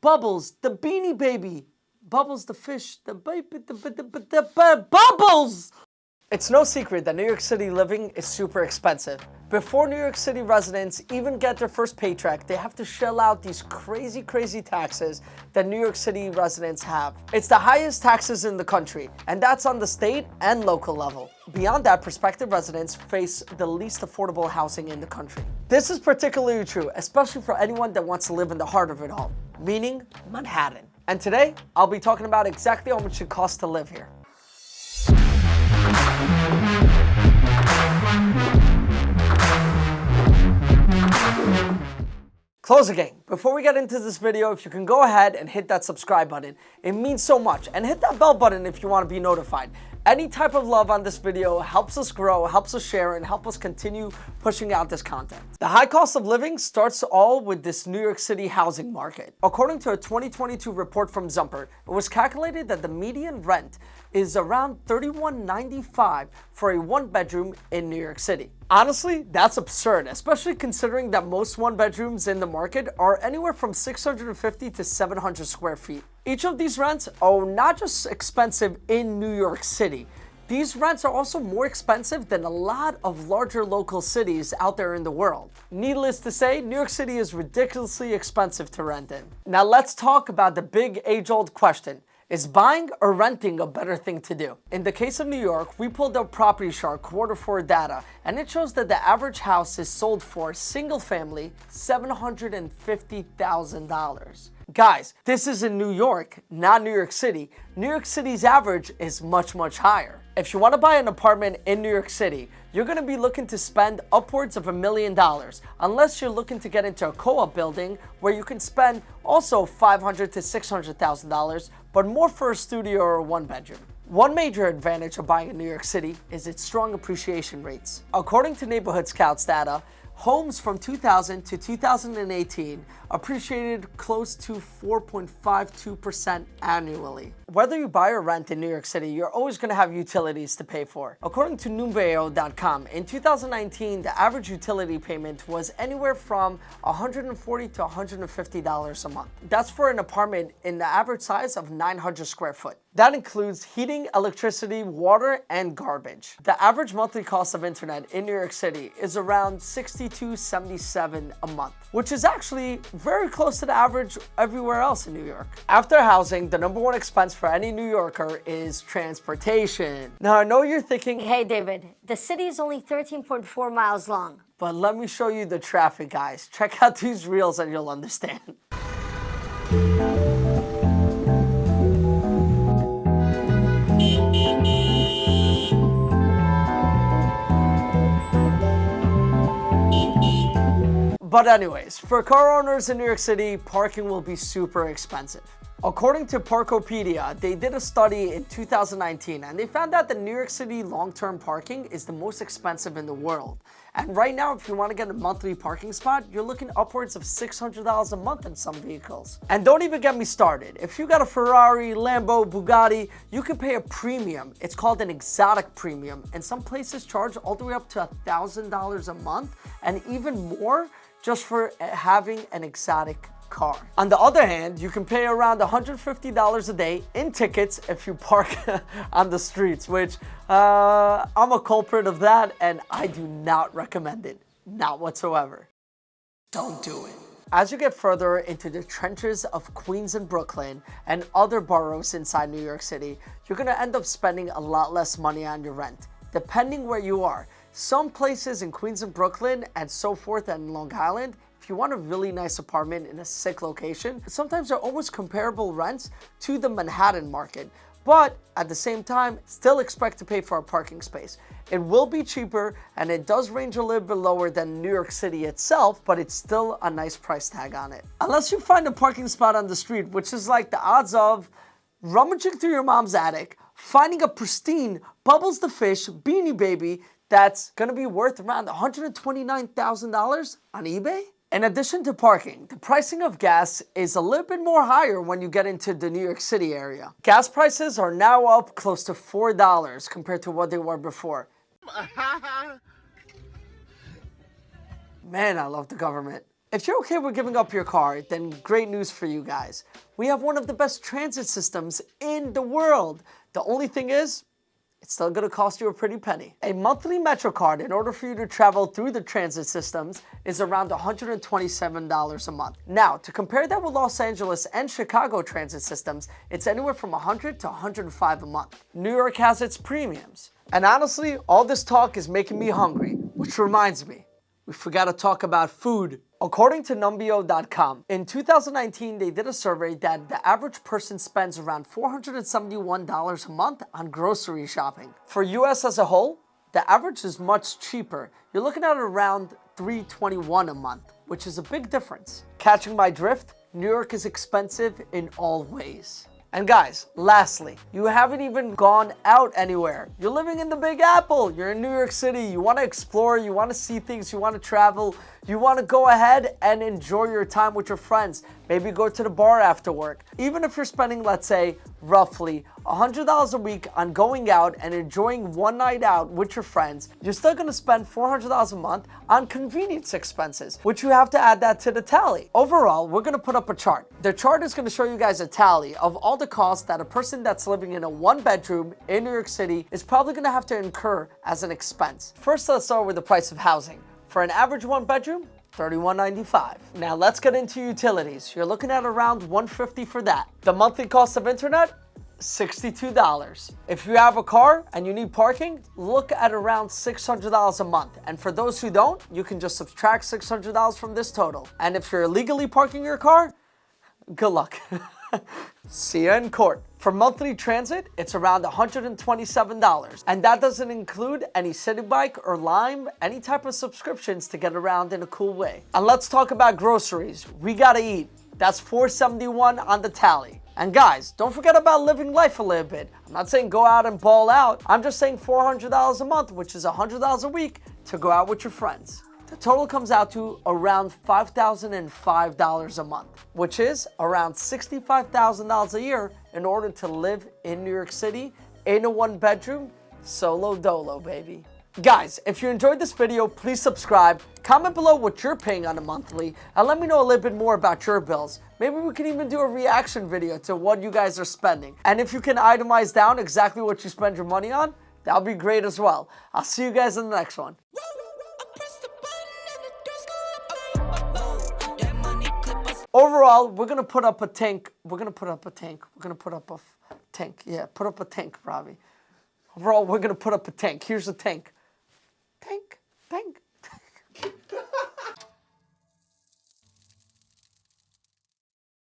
Bubbles, the Beanie Baby. Bubbles the fish, the baby, Bubbles! It's no secret that New York City living is super expensive. Before New York City residents even get their first paycheck, they have to shell out these crazy taxes that New York City residents have. It's the highest taxes in the country, and that's on the state and local level. Beyond that, prospective residents face the least affordable housing in the country. This is particularly true, especially for anyone that wants to live in the heart of it all, meaning Manhattan. And today, I'll be talking about exactly how much it costs to live here. Close the game. Before we get into this video, if you can go ahead and hit that subscribe button, it means so much. And hit that bell button if you want to be notified. Any type of love on this video helps us grow, helps us share, and help us continue pushing out this content. The high cost of living starts all with this New York City housing market. According to a 2022 report from Zumper, it was calculated that the median rent is around $31.95 for a one-bedroom in New York City. Honestly, that's absurd, especially considering that most one-bedrooms in the market are anywhere from 650 to 700 square feet. Each of these rents are not just expensive in New York City. These rents are also more expensive than a lot of larger local cities out there in the world. Needless to say, New York City is ridiculously expensive to rent in. Now let's talk about the big age-old question. Is buying or renting a better thing to do? In the case of New York, we pulled up Property Shark Q4 data, and it shows that the average house is sold for single family $750,000. Guys, this is in New York, not New York City. New York City's average is much higher. If you want to buy an apartment in New York City, you're going to be looking to spend upwards of $1 million, unless you're looking to get into a co-op building where you can spend also $500,000 to $600,000, but more for a studio or a one-bedroom. One major advantage of buying in New York City is its strong appreciation rates. According to Neighborhood Scout's data, homes from 2000 to 2018 appreciated close to 4.52% annually. Whether you buy or rent in New York City, you're always going to have utilities to pay for. According to Numbeo.com, in 2019, the average utility payment was anywhere from $140 to $150 a month. That's for an apartment in the average size of 900 square foot. That includes heating, electricity, water, and garbage. The average monthly cost of internet in New York City is around $62.77 a month, which is actually very close to the average everywhere else in New York. After housing, the number one expense for any New Yorker is transportation. Now, I know you're thinking, hey David, the city is only 13.4 miles long. But let me show you the traffic, guys. Check out these reels and you'll understand. But anyways, for car owners in New York City, parking will be super expensive. According to Parkopedia, they did a study in 2019 and they found out that New York City long-term parking is the most expensive in the world. And right now, if you want to get a monthly parking spot, you're looking upwards of $600 a month in some vehicles. And don't even get me started. If you got a Ferrari, Lambo, Bugatti, you can pay a premium. It's called an exotic premium. And some places charge all the way up to $1,000 a month and even more just for having an exotic car. On the other hand, you can pay around $150 a day in tickets if you park on the streets, which I'm a culprit of that and I do not recommend it. Not whatsoever. Don't do it. As you get further into the trenches of Queens and Brooklyn and other boroughs inside New York City, you're gonna end up spending a lot less money on your rent, depending where you are. Some places in Queens and Brooklyn and so forth and Long Island, if you want a really nice apartment in a sick location, sometimes they're almost comparable rents to the Manhattan market. But at the same time, still expect to pay for a parking space. It will be cheaper and it does range a little bit lower than New York City itself, but it's still a nice price tag on it. Unless you find a parking spot on the street, which is like the odds of rummaging through your mom's attic, finding a pristine Bubbles the Fish Beanie Baby that's gonna be worth around $129,000 on eBay. In addition to parking, the pricing of gas is a little bit more higher when you get into the New York City area. Gas prices are now up close to $4 compared to what they were before. Man, I love the government. If you're okay with giving up your car, then great news for you guys. We have one of the best transit systems in the world. The only thing is, it's still gonna cost you a pretty penny. A monthly Metro card, in order for you to travel through the transit systems, is around $127 a month. Now, to compare that with Los Angeles and Chicago transit systems, it's anywhere from $100 to $105 a month. New York has its premiums. And honestly, all this talk is making me hungry, which reminds me, we forgot to talk about food. According to Numbeo.com, in 2019, they did a survey that the average person spends around $471 a month on grocery shopping. For US as a whole, the average is much cheaper. You're looking at around $321 a month, which is a big difference. Catching my drift? New York is expensive in all ways. And guys, lastly, you haven't even gone out anywhere. You're living in the Big Apple. You're in New York City. You want to explore. You want to see things. You want to travel. You want to go ahead and enjoy your time with your friends. Maybe go to the bar after work. Even if you're spending, let's say, roughly $100 a week on going out and enjoying one night out with your friends, you're still going to spend $400 a month on convenience expenses, which you have to add that to the tally. Overall, we're going to put up a chart. The chart is going to show you guys a tally of all the costs that a person that's living in a one-bedroom in New York City is probably going to have to incur as an expense. First, let's start with the price of housing. For an average one-bedroom, $31.95. Now let's get into utilities. You're looking at around $150 for that. The monthly cost of internet, $62. If you have a car and you need parking, look at around $600 a month. And for those who don't, you can just subtract $600 from this total. And if you're illegally parking your car, good luck. See you in court. For monthly transit, it's around $127. And that doesn't include any City Bike or Lime, any type of subscriptions to get around in a cool way. And let's talk about groceries. We gotta eat. That's $471 on the tally. And guys, don't forget about living life a little bit. I'm not saying go out and ball out. I'm just saying $400 a month, which is $100 a week, to go out with your friends. The total comes out to around $5,005 a month, which is around $65,000 a year in order to live in New York City in a one-bedroom, solo dolo, baby. Guys, if you enjoyed this video, please subscribe, comment below what you're paying on a monthly, and let me know a little bit more about your bills. Maybe we can even do a reaction video to what you guys are spending. And if you can itemize down exactly what you spend your money on, that'll be great as well. I'll see you guys in the next one. Overall, we're gonna put up a tank. We're gonna put up a tank. We're gonna put up a tank. Yeah, put up a tank, Robbie. Overall, we're gonna put up a tank. Here's a tank. Tank.